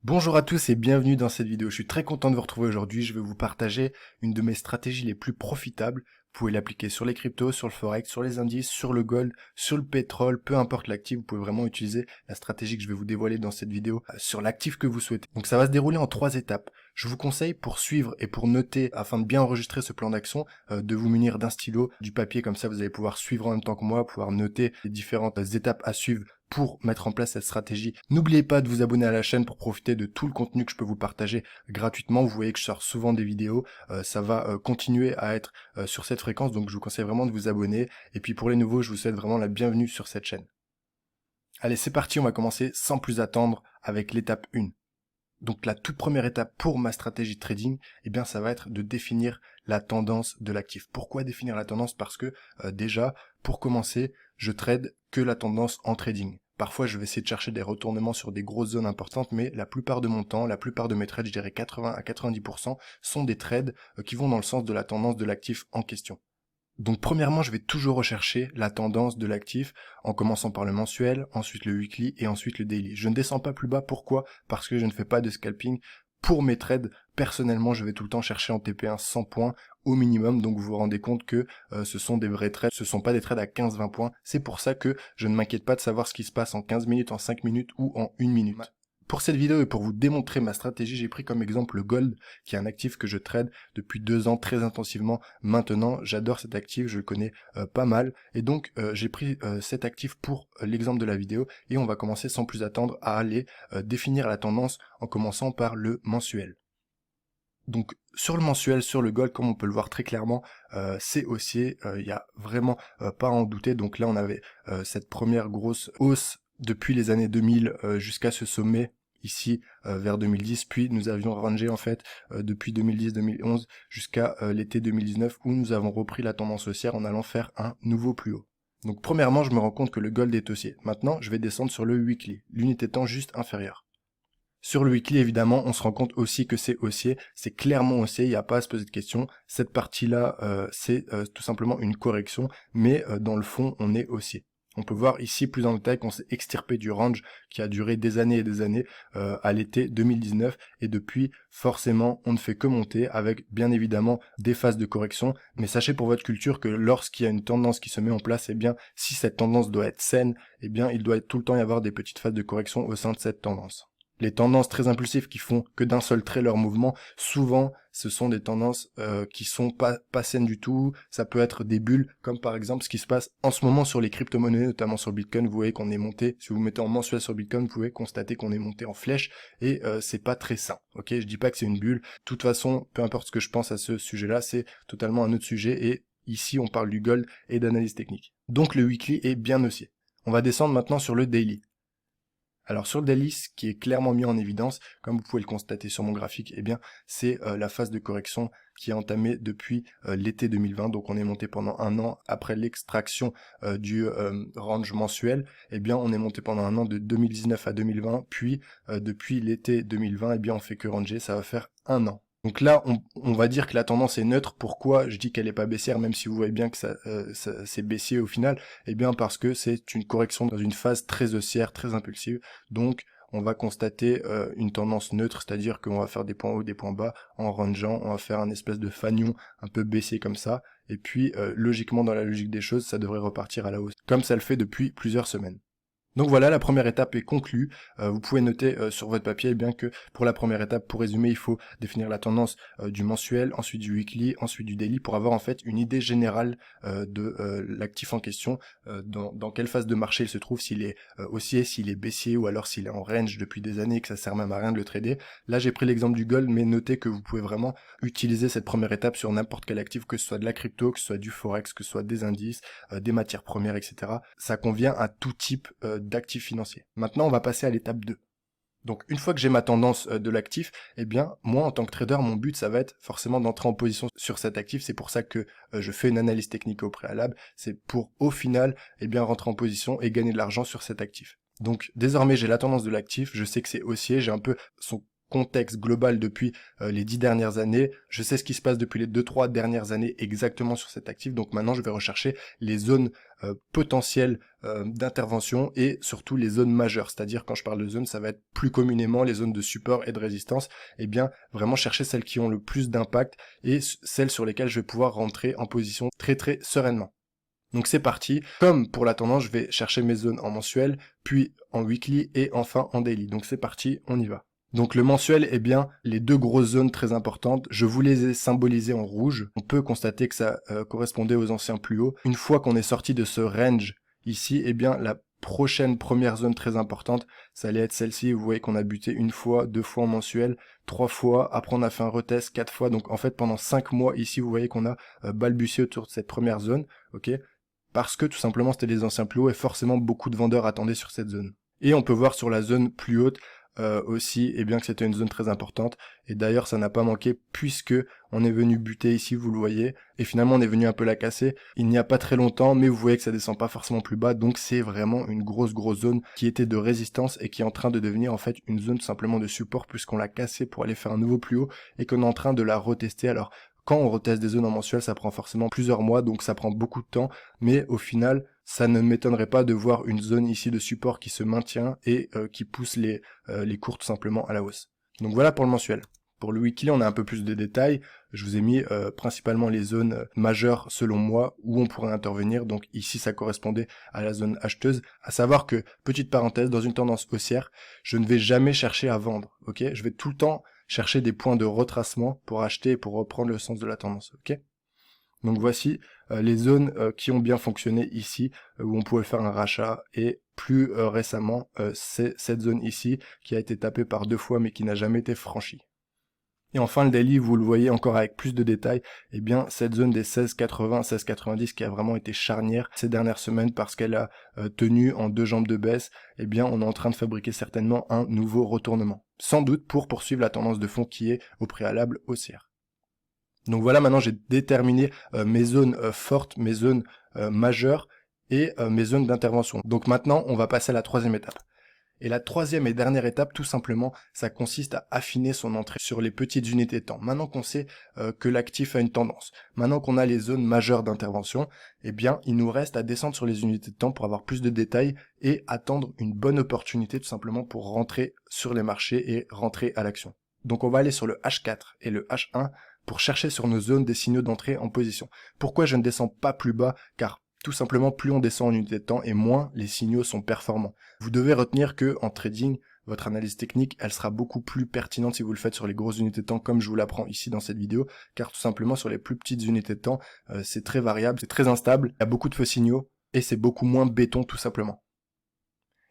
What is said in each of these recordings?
Bonjour à tous et bienvenue dans cette vidéo. Je suis très content de vous retrouver aujourd'hui. Je vais vous partager une de mes stratégies les plus profitables. Vous pouvez l'appliquer sur les cryptos, sur le forex, sur les indices, sur le gold, sur le pétrole, peu importe l'actif. Vous pouvez vraiment utiliser la stratégie que je vais vous dévoiler dans cette vidéo sur l'actif que vous souhaitez. Donc ça va se dérouler en 3 étapes. Je vous conseille pour suivre et pour noter, afin de bien enregistrer ce plan d'action, de vous munir d'un stylo, du papier, comme ça vous allez pouvoir suivre en même temps que moi, pouvoir noter les différentes étapes à suivre pour mettre en place cette stratégie. N'oubliez pas de vous abonner à la chaîne pour profiter de tout le contenu que je peux vous partager gratuitement. Vous voyez que je sors souvent des vidéos, ça va continuer à être sur cette fréquence, donc je vous conseille vraiment de vous abonner. Et puis pour les nouveaux, je vous souhaite vraiment la bienvenue sur cette chaîne. Allez, c'est parti, on va commencer sans plus attendre avec l'étape 1. Donc la toute première étape pour ma stratégie de trading, eh bien ça va être de définir la tendance de l'actif. Pourquoi définir la tendance? Parce que déjà, pour commencer, je trade que la tendance en trading. Parfois, je vais essayer de chercher des retournements sur des grosses zones importantes, mais la plupart de mon temps, la plupart de mes trades, je dirais 80 à 90%, sont des trades qui vont dans le sens de la tendance de l'actif en question. Donc premièrement, je vais toujours rechercher la tendance de l'actif en commençant par le mensuel, ensuite le weekly et ensuite le daily. Je ne descends pas plus bas, pourquoi? Parce que je ne fais pas de scalping. Pour mes trades, personnellement, je vais tout le temps chercher en TP1 100 points au minimum, donc vous vous rendez compte que ce sont des vrais trades, ce sont pas des trades à 15-20 points. C'est pour ça que je ne m'inquiète pas de savoir ce qui se passe en 15 minutes, en 5 minutes ou en 1 minute. Pour cette vidéo et pour vous démontrer ma stratégie, j'ai pris comme exemple le gold, qui est un actif que je trade depuis 2 ans très intensivement. Maintenant, j'adore cet actif, je le connais pas mal. Et donc, j'ai pris cet actif pour l'exemple de la vidéo. Et on va commencer sans plus attendre à aller définir la tendance en commençant par le mensuel. Donc, sur le mensuel, sur le gold, comme on peut le voir très clairement, c'est haussier. Il n'y a vraiment pas à en douter. Donc là, on avait cette première grosse hausse depuis les années 2000 jusqu'à ce sommet ici vers 2010, puis nous avions rangé en fait depuis 2010-2011 jusqu'à l'été 2019 où nous avons repris la tendance haussière en allant faire un nouveau plus haut. Donc premièrement, je me rends compte que le gold est haussier. Maintenant, je vais descendre sur le weekly, l'unité temps juste inférieure. Sur le weekly, évidemment, on se rend compte aussi que c'est haussier, c'est clairement haussier, il n'y a pas à se poser de questions. Cette partie-là, c'est tout simplement une correction, mais dans le fond, on est haussier. On peut voir ici plus en détail qu'on s'est extirpé du range qui a duré des années et des années à l'été 2019 et depuis forcément on ne fait que monter avec bien évidemment des phases de correction, mais sachez pour votre culture que lorsqu'il y a une tendance qui se met en place, eh bien si cette tendance doit être saine, eh bien il doit tout le temps y avoir des petites phases de correction au sein de cette tendance. Les tendances très impulsives qui font que d'un seul trait leur mouvement, souvent ce sont des tendances qui sont pas saines du tout. Ça peut être des bulles, comme par exemple ce qui se passe en ce moment sur les crypto-monnaies, notamment sur Bitcoin. Vous voyez qu'on est monté, si vous mettez en mensuel sur Bitcoin, vous pouvez constater qu'on est monté en flèche et c'est pas très sain. Ok, je dis pas que c'est une bulle. De toute façon, peu importe ce que je pense à ce sujet-là, c'est totalement un autre sujet et ici on parle du gold et d'analyse technique. Donc le weekly est bien haussier. On va descendre maintenant sur le daily. Alors sur le daily, ce qui est clairement mis en évidence, comme vous pouvez le constater sur mon graphique, eh bien c'est la phase de correction qui est entamée depuis l'été 2020. Donc on est monté pendant un an après l'extraction du range mensuel. Eh bien on est monté pendant un an de 2019 à 2020, puis depuis l'été 2020, eh bien on fait que ranger, ça va faire un an. Donc là, on va dire que la tendance est neutre. Pourquoi je dis qu'elle n'est pas baissière, même si vous voyez bien que ça c'est baissier au final? Eh bien parce que c'est une correction dans une phase très haussière, très impulsive. Donc on va constater une tendance neutre, c'est-à-dire qu'on va faire des points hauts, des points bas en rangeant, on va faire un espèce de fanion un peu baissier comme ça. Et puis logiquement, dans la logique des choses, ça devrait repartir à la hausse, comme ça le fait depuis plusieurs semaines. Donc voilà, la première étape est conclue. Vous pouvez noter sur votre papier bien que pour la première étape, pour résumer, il faut définir la tendance du mensuel, ensuite du weekly, ensuite du daily, pour avoir en fait une idée générale de l'actif en question, dans quelle phase de marché il se trouve, s'il est haussier, s'il est baissier, ou alors s'il est en range depuis des années et que ça sert même à rien de le trader. Là, j'ai pris l'exemple du gold, mais notez que vous pouvez vraiment utiliser cette première étape sur n'importe quel actif, que ce soit de la crypto, que ce soit du forex, que ce soit des indices, des matières premières, etc. Ça convient à tout type d'actifs financiers. Maintenant, on va passer à l'étape 2. Donc une fois que j'ai ma tendance de l'actif, eh bien moi en tant que trader, mon but ça va être forcément d'entrer en position sur cet actif. C'est pour ça que je fais une analyse technique au préalable. C'est pour au final eh bien rentrer en position et gagner de l'argent sur cet actif. Donc désormais j'ai la tendance de l'actif, je sais que c'est haussier, j'ai un peu son contexte global depuis les 10 dernières années. Je sais ce qui se passe depuis les 2-3 dernières années exactement sur cet actif. Donc maintenant, je vais rechercher les zones potentielles d'intervention et surtout les zones majeures. C'est-à-dire, quand je parle de zones, ça va être plus communément les zones de support et de résistance. Eh bien, vraiment chercher celles qui ont le plus d'impact et celles sur lesquelles je vais pouvoir rentrer en position très très sereinement. Donc c'est parti. Comme pour la tendance, je vais chercher mes zones en mensuel, puis en weekly et enfin en daily. Donc c'est parti, on y va. Donc le mensuel, eh bien, les deux grosses zones très importantes, je vous les ai symbolisées en rouge. On peut constater que ça correspondait aux anciens plus hauts. Une fois qu'on est sorti de ce range ici, eh bien, la prochaine première zone très importante, ça allait être celle-ci. Vous voyez qu'on a buté une fois, 2 fois en mensuel, 3 fois. Après, on a fait un retest 4 fois. Donc en fait, pendant 5 mois ici, vous voyez qu'on a balbutié autour de cette première zone. Ok, parce que tout simplement c'était les anciens plus hauts et forcément beaucoup de vendeurs attendaient sur cette zone. Et on peut voir sur la zone plus haute aussi, eh bien que c'était une zone très importante. Et d'ailleurs ça n'a pas manqué puisque on est venu buter ici, vous le voyez, et finalement on est venu un peu la casser. Il n'y a pas très longtemps, mais vous voyez que ça descend pas forcément plus bas, donc c'est vraiment une grosse zone qui était de résistance et qui est en train de devenir en fait une zone tout simplement de support puisqu'on l'a cassée pour aller faire un nouveau plus haut et qu'on est en train de la retester. Alors quand on reteste des zones en mensuel, ça prend forcément plusieurs mois, donc ça prend beaucoup de temps, mais au final, ça ne m'étonnerait pas de voir une zone ici de support qui se maintient et qui pousse les cours tout simplement à la hausse. Donc voilà pour le mensuel. Pour le weekly, on a un peu plus de détails. Je vous ai mis principalement les zones majeures selon moi où on pourrait intervenir. Donc ici, ça correspondait à la zone acheteuse. À savoir que, petite parenthèse, dans une tendance haussière, je ne vais jamais chercher à vendre. Ok, je vais tout le temps chercher des points de retracement pour acheter et pour reprendre le sens de la tendance. Ok. Donc voici les zones qui ont bien fonctionné ici, où on pouvait faire un rachat, et plus récemment, c'est cette zone ici qui a été tapée par 2 fois mais qui n'a jamais été franchie. Et enfin le daily, vous le voyez encore avec plus de détails, eh bien cette zone des 16,80, 16,90 qui a vraiment été charnière ces dernières semaines parce qu'elle a tenu en 2 jambes de baisse, eh bien on est en train de fabriquer certainement un nouveau retournement. Sans doute pour poursuivre la tendance de fond qui est au préalable haussière. Donc voilà, maintenant j'ai déterminé mes zones fortes, mes zones majeures et mes zones d'intervention. Donc maintenant on va passer à la troisième étape. Et la troisième et dernière étape, tout simplement, ça consiste à affiner son entrée sur les petites unités de temps. Maintenant qu'on sait que l'actif a une tendance, maintenant qu'on a les zones majeures d'intervention, eh bien, il nous reste à descendre sur les unités de temps pour avoir plus de détails et attendre une bonne opportunité tout simplement pour rentrer sur les marchés et rentrer à l'action. Donc on va aller sur le H4 et le H1 pour chercher sur nos zones des signaux d'entrée en position. Pourquoi je ne descends pas plus bas? Car tout simplement, plus on descend en unité de temps et moins les signaux sont performants. Vous devez retenir que en trading, votre analyse technique, elle sera beaucoup plus pertinente si vous le faites sur les grosses unités de temps comme je vous l'apprends ici dans cette vidéo, car tout simplement sur les plus petites unités de temps, c'est très variable, c'est très instable, il y a beaucoup de faux signaux et c'est beaucoup moins béton tout simplement.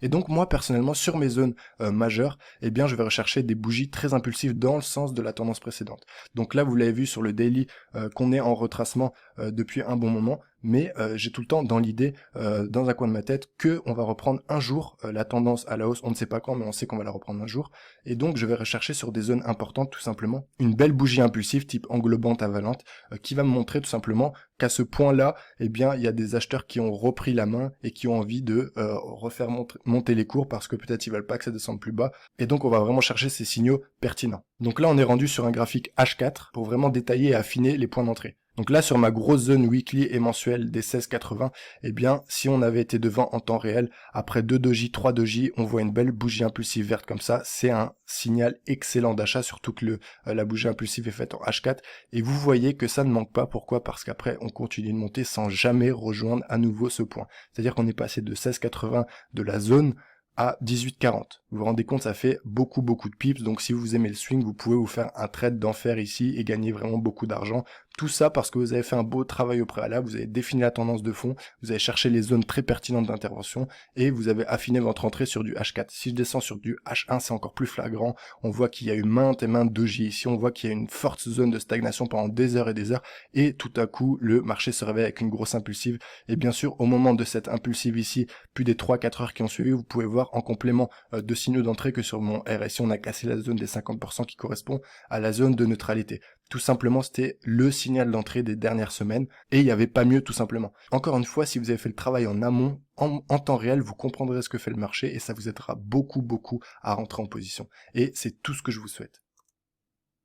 Et donc moi personnellement sur mes zones majeures, eh bien je vais rechercher des bougies très impulsives dans le sens de la tendance précédente. Donc là vous l'avez vu sur le daily qu'on est en retracement depuis un bon moment, mais j'ai tout le temps dans l'idée, dans un coin de ma tête, que on va reprendre un jour la tendance à la hausse. On ne sait pas quand, mais on sait qu'on va la reprendre un jour. Et donc je vais rechercher sur des zones importantes tout simplement une belle bougie impulsive type englobante avalante qui va me montrer tout simplement qu'à ce point-là, eh bien il y a des acheteurs qui ont repris la main et qui ont envie de refaire monter les cours parce que peut-être ils veulent pas que ça descende plus bas. Et donc on va vraiment chercher ces signaux pertinents. Donc là on est rendu sur un graphique H4 pour vraiment détailler et affiner les points d'entrée. Donc là, sur ma grosse zone weekly et mensuelle des 16,80, eh bien, si on avait été devant en temps réel, après 2 doji, 3 doji, on voit une belle bougie impulsive verte comme ça. C'est un signal excellent d'achat, surtout que la bougie impulsive est faite en H4. Et vous voyez que ça ne manque pas. Pourquoi? Parce qu'après, on continue de monter sans jamais rejoindre à nouveau ce point. C'est-à-dire qu'on est passé de 16,80 de la zone à 18,40. Vous vous rendez compte, ça fait beaucoup de pips. Donc si vous aimez le swing, vous pouvez vous faire un trade d'enfer ici et gagner vraiment beaucoup d'argent. Tout ça parce que vous avez fait un beau travail au préalable, vous avez défini la tendance de fond, vous avez cherché les zones très pertinentes d'intervention et vous avez affiné votre entrée sur du H4. Si je descends sur du H1, c'est encore plus flagrant. On voit qu'il y a eu maintes et maintes doji ici, on voit qu'il y a une forte zone de stagnation pendant des heures et tout à coup, le marché se réveille avec une grosse impulsive. Et bien sûr, au moment de cette impulsive ici, plus des 3-4 heures qui ont suivi, vous pouvez voir en complément de signaux d'entrée que sur mon RSI, on a cassé la zone des 50% qui correspond à la zone de neutralité. Tout simplement, c'était le signal d'entrée des dernières semaines et il n'y avait pas mieux tout simplement. Encore une fois, si vous avez fait le travail en amont, en temps réel, vous comprendrez ce que fait le marché et ça vous aidera beaucoup à rentrer en position. Et c'est tout ce que je vous souhaite.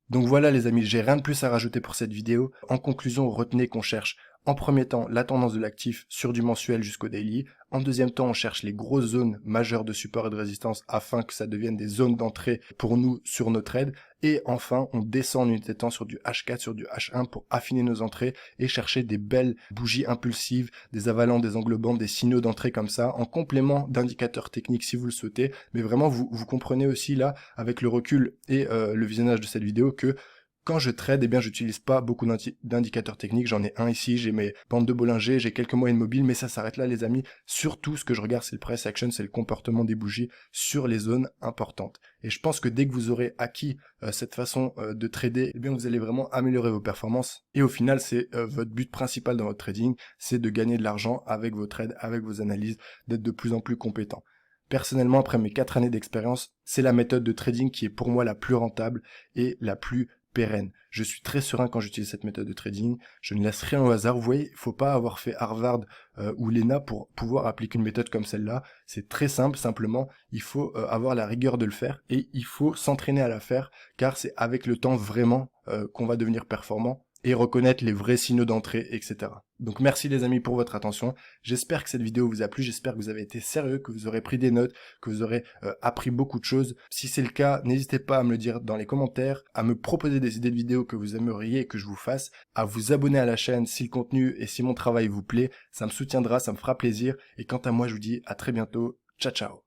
Donc voilà les amis, j'ai rien de plus à rajouter pour cette vidéo. En conclusion, retenez qu'on cherche en premier temps la tendance de l'actif sur du mensuel jusqu'au daily. En deuxième temps, on cherche les grosses zones majeures de support et de résistance afin que ça devienne des zones d'entrée pour nous sur nos trades. Et enfin, on descend en unité de temps sur du H4, sur du H1 pour affiner nos entrées et chercher des belles bougies impulsives, des avalants, des englobantes, des signaux d'entrée comme ça, en complément d'indicateurs techniques si vous le souhaitez. Mais vraiment, vous comprenez aussi là, avec le recul et le visionnage de cette vidéo, que quand je trade, eh bien, j'utilise pas beaucoup d'indicateurs techniques. J'en ai un ici, j'ai mes bandes de Bollinger, j'ai quelques moyennes mobiles, mais ça s'arrête là, les amis. Surtout, ce que je regarde, c'est le price action, c'est le comportement des bougies sur les zones importantes. Et je pense que dès que vous aurez acquis cette façon de trader, eh bien, vous allez vraiment améliorer vos performances. Et au final, c'est votre but principal dans votre trading, c'est de gagner de l'argent avec vos trades, avec vos analyses, d'être de plus en plus compétent. Personnellement, après mes 4 années d'expérience, c'est la méthode de trading qui est pour moi la plus rentable et la plus pérenne. Je suis très serein quand j'utilise cette méthode de trading. Je ne laisse rien au hasard. Vous voyez, il faut pas avoir fait Harvard ou l'ENA pour pouvoir appliquer une méthode comme celle-là. C'est très simple, simplement, il faut avoir la rigueur de le faire et il faut s'entraîner à la faire car c'est avec le temps vraiment qu'on va devenir performant et reconnaître les vrais signaux d'entrée, etc. Donc merci les amis pour votre attention. J'espère que cette vidéo vous a plu, j'espère que vous avez été sérieux, que vous aurez pris des notes, que vous aurez appris beaucoup de choses. Si c'est le cas, n'hésitez pas à me le dire dans les commentaires, à me proposer des idées de vidéos que vous aimeriez que je vous fasse, à vous abonner à la chaîne si le contenu et si mon travail vous plaît. Ça me soutiendra, ça me fera plaisir. Et quant à moi, je vous dis à très bientôt. Ciao ciao.